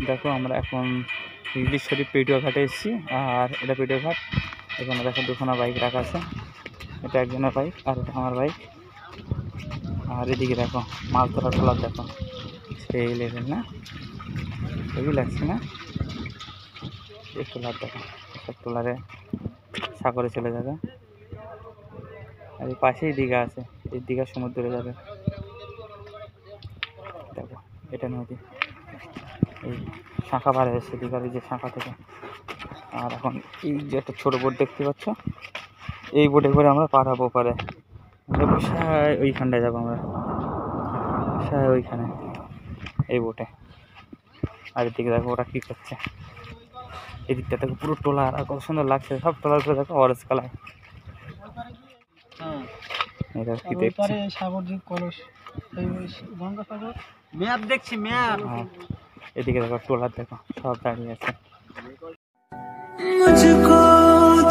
দেখো আমরা এখন ইংলিশরী পেটুয়া ঘাটে এসেছি, আর এটা পেটুয়া ঘাট। এখানে দেখো দুখানা বাইক রাখা আছে, এটা একজনের বাইক আর এটা আমার বাইক। আর এদিকে দেখো মাছ ধরার ট্রলার, দেখো সেই লেভেল না, হেভি লাগছে না? এই ট্রলার দেখো, সব ট্রলারে সাগরে চলে যাবে। আর এই পাশেই দীঘা আছে, এই দীঘা সমুদ্রে যাবে। দেখো এটা নদী, এই শাঁখা পার হয়েছে দীঘার এই যে শাঁখা থেকে। আর এখন এই যে একটা ছোটো বোট দেখতে পাচ্ছ, এই বোটে করে আমরা পার হবো পারে, ওইখানটায় যাবো আমরা, ওইখানে এই বোটে। আর এদিকে দেখো ওরা কী করছে, এদিকটা দেখো পুরো ট্রলার, আর কত সুন্দর লাগছে সব ট্রলারগুলো দেখো অরেঞ্জ কালার। এটা কি দেখছি, সাগরদ্বীপ কলস, গঙ্গাসাগর ম্যাপ দেখছি, ম্যাপ। এদিকে দেখো ট্রলার দেখো সব দাঁড়িয়ে আছে। मुझको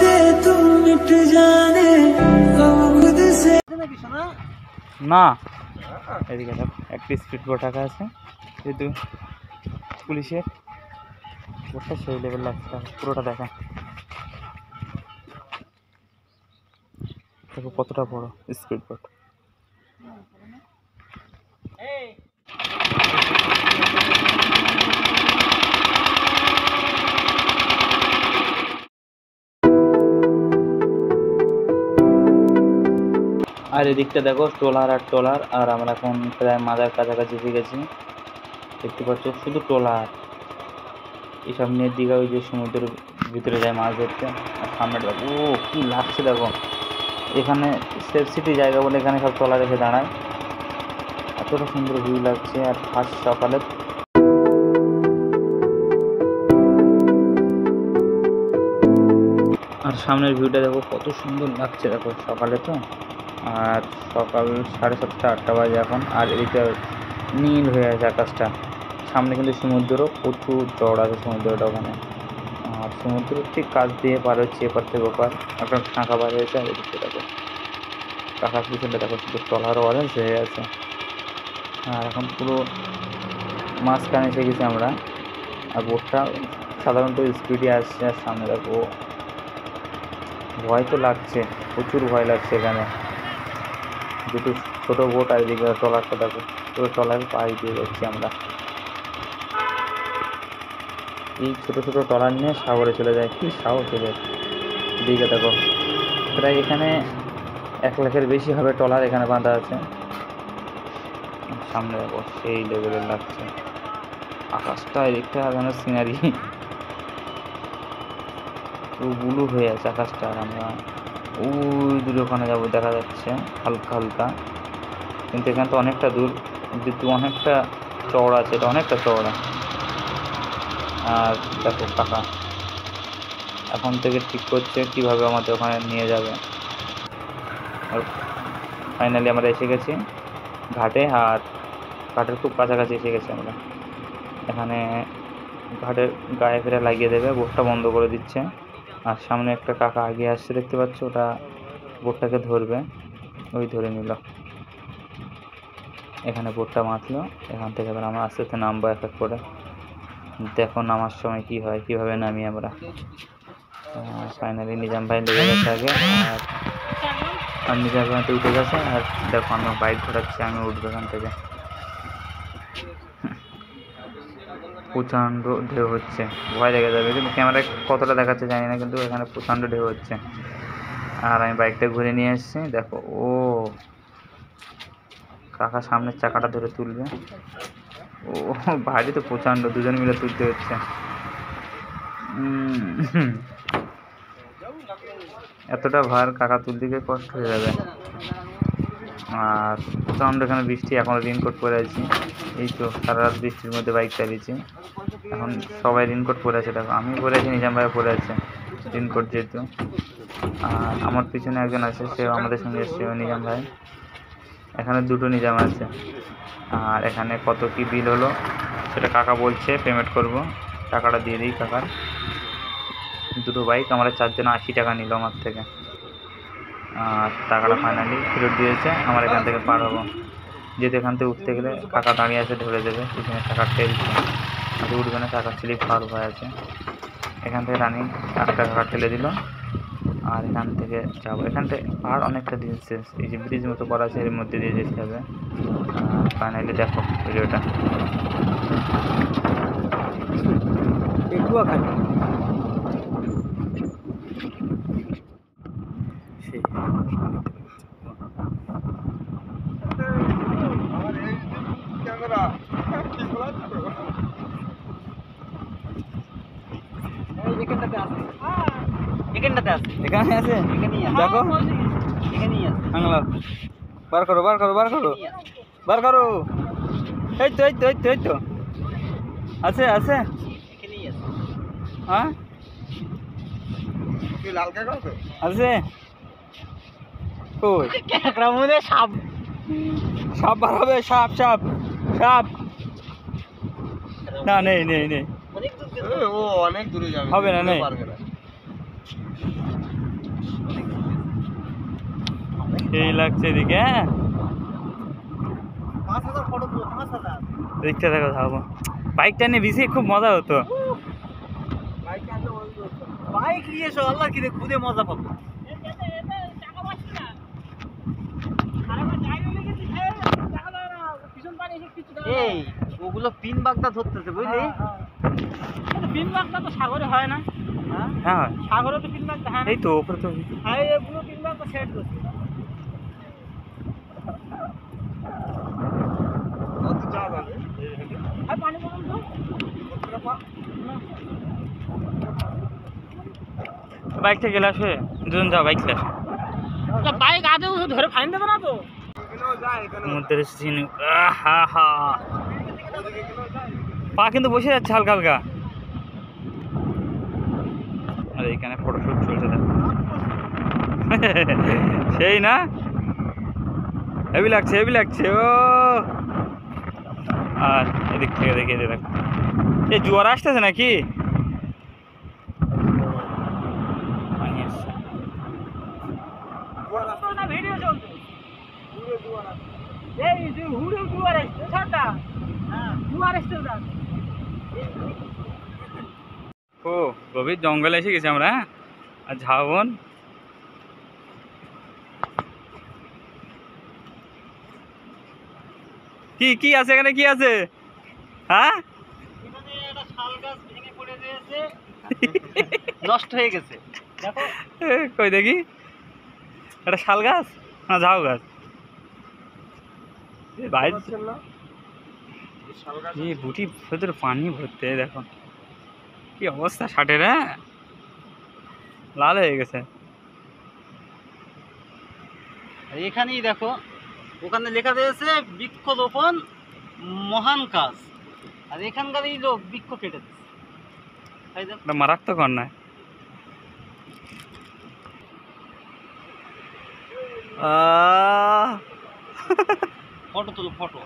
दे तुम मिट जाने खुद से না, এদিকে দেখো একটা স্পিড বোট রাখা আছে, যেহেতু পুলিশের বোটটা সেই লেভেল লাগছে, পুরোটা দেখা দেখো কতটা বড় স্পিড বোট। আর এদিকটা দেখো ট্রলার আর ট্রলার, আর আমরা এখন প্রায় মাজার কাছাকাছি এসে গেছি। দেখতে পাচ্ছ শুধু ট্রলার, এইসব নিয়ে দীঘা ওই যে সমুদ্রের ভিতরে যায় মাছ ধরতে। আর সামনে দেখো ও কী লাগছে দেখো, এখানে সেফ সিটি জায়গা বলে এখানে সব ট্রলার এসে দাঁড়ায়, এতটা সুন্দর ভিউ লাগছে। আর ফার্স্ট সকালে আর সামনের ভিউটা দেখো কত সুন্দর লাগছে দেখো, সকালে তো, আর সকাল 7:30 8টা বাজে এখন। আর এদিকে নীল হয়ে আছে আকাশটা, সামনে কিন্তু সমুদ্রও প্রচুর চড় আছে সমুদ্রটা ওখানে। আর সমুদ্র ঠিক কাছ দিয়ে পার হচ্ছে এপার থেকে ওপার, একটা ফাঁকা বার হয়েছে। আর এদিকে দেখো কাঁকার পিছনটা দেখো শুধু ট্রলার অরেঞ্জ হয়ে আছে। আর এখন পুরো মাঝখানে এসে গেছি আমরা, আর বোটটা সাধারণত স্পিডে আসছে। আর সামনে দেখো ভয় তো লাগছে, প্রচুর ভয় লাগছে এখানে, দুটো ছোটো বোট আর এদিকে ট্রলারটা দেখো, পুরো ট্রলারের পাশ দিয়ে যাচ্ছি আমরা। এই ছোটো ছোটো ট্রলার নিয়ে সাগরে চলে যায়, কি সাহস এদের। এদিকে দেখো প্রায় এখানে 1 লাখের বেশি হবে ট্রলার এখানে বাঁধা আছে। সামনে দেখো সেই লেভেলের লাগছে আকাশটা, এদিকটা যেন সিনারি পুরো ব্লু হয়ে আছে আকাশটা। আর আমরা ওই দূরে ওখানে যাবো, দেখা যাচ্ছে হালকা হালকা, কিন্তু এখানে তো অনেকটা দূর, কিন্তু অনেকটা চওড়া আছে, এটা অনেকটা চওড়া। আর দেখো কাকা এখন থেকে ঠিক করছে কীভাবে আমাদের ওখানে নিয়ে যাবে। আর ফাইনালি আমরা এসে গেছি ঘাটে, আর ঘাটের খুব কাছাকাছি এসে গেছি আমরা। এখানে ঘাটের গায়ে ফেরা লাগিয়ে দেবে, বোটটা বন্ধ করে দিচ্ছে। আর সামনে একটা কাকা এগিয়ে আসছে দেখতে পাচ্ছ, ওটা বোটটাকে ধরবে, ওই ধরে নিল, এখানে বোটটা বাঁধলো। এখান থেকে এবার আমরা আস্তে আস্তে নামবো এক এক করে, দেখো নামার সময় কী হয়, কীভাবে নামি আমরা। ফাইনালি নিজাম ভাই লেগে গেছে আগে, আর নিজাম ভাইতে উঠে গেছে। আর দেখো আমি বাইক ঘোরাচ্ছি, আমি উঠবো এখান থেকে। প্রচণ্ড ঢেউ হচ্ছে, ভয় লেগে যাবে, কিন্তু ক্যামেরায় কতটা দেখাচ্ছে জানি না, কিন্তু এখানে প্রচণ্ড ঢেউ হচ্ছে। আর আমি বাইকটা ঘুরে নিয়ে এসেছি, দেখো ও কাকা সামনের চাকাটা ধরে তুলবে, ও ভারী তো প্রচণ্ড, দুজন মিলে তুলতে হচ্ছে। এতটা ভার কাকা তুলতে গিয়ে কষ্ট হয়ে যাবে। আর প্রচণ্ড এখানে বৃষ্টি, এখনও রেনকোট পরে আছি, এই তো সারা রাত বৃষ্টির মধ্যে বাইক চালিয়েছি। এখন সবাই রেনকোট পরে আছে, দেখো আমি পরে আছি, নিজাম ভাই পরে আছে রেনকোট যেহেতু। আর আমার পিছনে একজন আছে, সেও আমাদের সঙ্গে এসছে, নিজাম ভাই। এখানে দুটো নিজাম আছে। আর এখানে কত কি বিল হলো সেটা কাকা বলছে, পেমেন্ট করব, টাকাটা দিয়ে দিই কাকার। দুটো বাইক আমরা 4 জন 80 টাকা নিল আমার থেকে। আর টাকাটা ফাইনালি ফেরত দিয়েছে, আমার এখান থেকে পার হবো, যেহেতু এখান থেকে উঠতে গেলে কাকা দাঁড়িয়ে আছে, ধরে দেবে, পিছনে টাকা ঠেলছে। আর উঠবে না, চাকা স্লিপ খাওয়ার ভয় আছে। এখান থেকে রানিং একটা ঘাট ঠেলে দিল, আর এখান থেকে যাবো। এখান থেকে আর অনেকটা ডিস্টেন্স, এই যে ব্রিজ মতো করা আছে এর মধ্যে দিয়ে যেতে হবে। আর ফাইনালি দেখো ভিডিওটা। পেটুয়াখালী সেই এখানটাতে আছে, এখানটাতে আছে, এখানে আছে, এখানেই আছে, দেখো এখানেই আছে, বাংলা বার করো বার করো বার করো বার করো। এই তো এই তো এই তো এই তো আছে আছে। এখানেই আছে। হ্যাঁ আছে কই? ক্যাকড়া মনে সাপ, সাপ বার হবে, সাপ সাপ সাপ। না নেই নেই নেই, অনেক দূর গেছে। ও অনেক দূরে যাবে, হবে না, নেই। পারবে না। এই লাগছে এদিকে। হ্যাঁ 5,000 ফটো তুলো, 5,000। দেখতে থাকো থাকবো। বাইকটা নিয়ে বেশি খুব মজা হতো। বাইক নিয়ে এসো, আল্লাহ কি খুদে মজা পাবো। এই ওগুলো পিন বাগদা ধরতেছে বুঝলি, পিন বাগদা তো সাগরে হয় না, হ্যাঁ হ্যাঁ সাগরে তো পিন বাগদা হয় না। এই তো ওপরে তো আর এগুলো পিন বাগদা সেট করছে। আর পানি পড়ুন তো। বাইকটা গেলে আসে, দুজন যাও বাইক আসে। বাইক আদেও ধরে ফাইন দেবে না তো। সমুদ্রের সিন, হা হা পা কিন্তু বসে যাচ্ছে হালকা হালকা। আর এইখানে ফটোশুট চলছে দেখো। সেই না, হেভি লাগছে হেভি লাগছে। ও আর এদিক থেকে দেখিয়ে দিয়ে দেখো, এই জোয়ার আসতেছে নাকি? পানি আসছে। না ভিডিও চলছে। এই যে হুড়ে জুয়ার আসছে ছাড়টা। হ্যাঁ জুয়ার আসছে ওটা। ও গভীর জঙ্গলে এসে গেছি আমরা। আর ঝাউবন, কি কি আছে এখানে, কি আছে? হ্যাঁ এখানে একটা শাল গাছ ভেঙে পড়ে গিয়েছে, নষ্ট হয়ে গেছে। দেখো কই দেখি, এটা শাল গাছ না ঝাউ গাছ? বাইরে এই বুটি ভেতরে পানি ভরতে, দেখো কি অবস্থা ষাটের। হ্যাঁ লাল হয়ে গেছে। আর এখানেই দেখো, ওখানে লেখা রয়েছে বৃক্ষরোপণ মহান কাজ, আর এখানকার এই লোক বৃক্ষ কেটে দিচ্ছে। তাই দেখো, এটা মারাত্মক অন্যায়। ফটো তুলো ফটো।